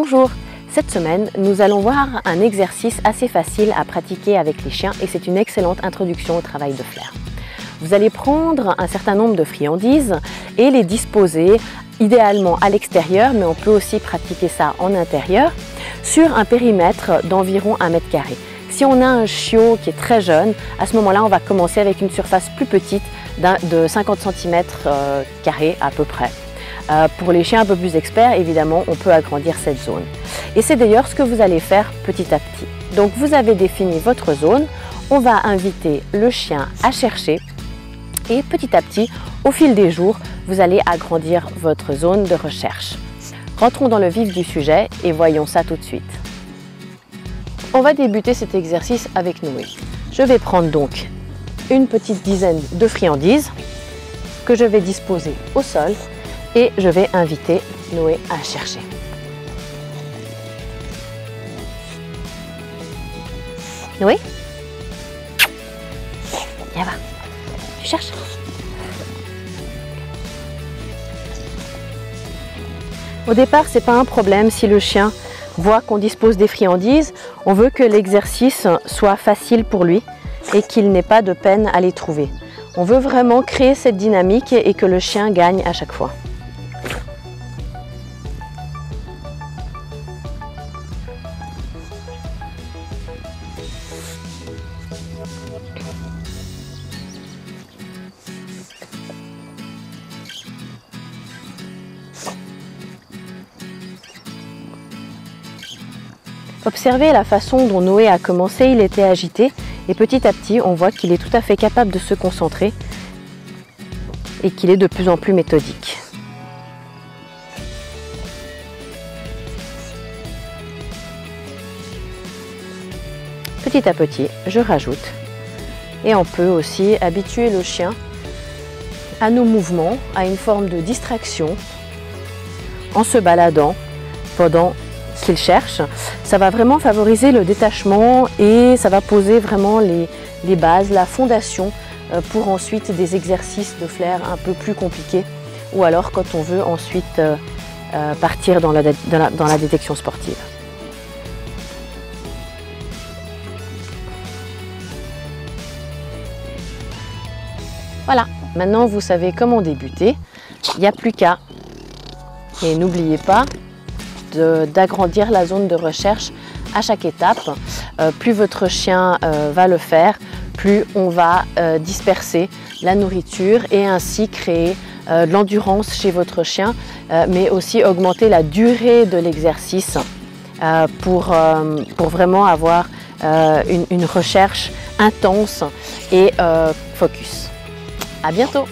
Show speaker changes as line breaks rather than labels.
Bonjour! Cette semaine, nous allons voir un exercice assez facile à pratiquer avec les chiens et c'est une excellente introduction au travail de flair. Vous allez prendre un certain nombre de friandises et les disposer idéalement à l'extérieur, mais on peut aussi pratiquer ça en intérieur, sur un périmètre d'environ 1 mètre carré. Si on a un chiot qui est très jeune, à ce moment-là, on va commencer avec une surface plus petite de 50 cm carrés à peu près. Pour les chiens un peu plus experts, évidemment, on peut agrandir cette zone. Et c'est d'ailleurs ce que vous allez faire petit à petit. Donc vous avez défini votre zone, on va inviter le chien à chercher et petit à petit, au fil des jours, vous allez agrandir votre zone de recherche. Rentrons dans le vif du sujet et voyons ça tout de suite. On va débuter cet exercice avec Noé. Je vais prendre donc une petite dizaine de friandises que je vais disposer au sol et je vais inviter Noé à chercher. Noé, viens va, tu cherches. Au départ, c'est pas un problème si le chien voit qu'on dispose des friandises. On veut que l'exercice soit facile pour lui et qu'il n'ait pas de peine à les trouver. On veut vraiment créer cette dynamique et que le chien gagne à chaque fois. Observez la façon dont Noé a commencé, il était agité et petit à petit on voit qu'il est tout à fait capable de se concentrer et qu'il est de plus en plus méthodique. Petit à petit, je rajoute et on peut aussi habituer le chien à nos mouvements, à une forme de distraction en se baladant pendant qu'il cherche. Ça va vraiment favoriser le détachement et ça va poser vraiment les bases, la fondation pour ensuite des exercices de flair un peu plus compliqués ou alors quand on veut ensuite partir dans la détection sportive. Voilà, maintenant vous savez comment débuter, il n'y a plus qu'à. Et n'oubliez pas d'agrandir la zone de recherche à chaque étape. Plus votre chien va le faire, plus on va disperser la nourriture et ainsi créer de l'endurance chez votre chien, mais aussi augmenter la durée de l'exercice pour vraiment avoir une recherche intense et focus. À bientôt!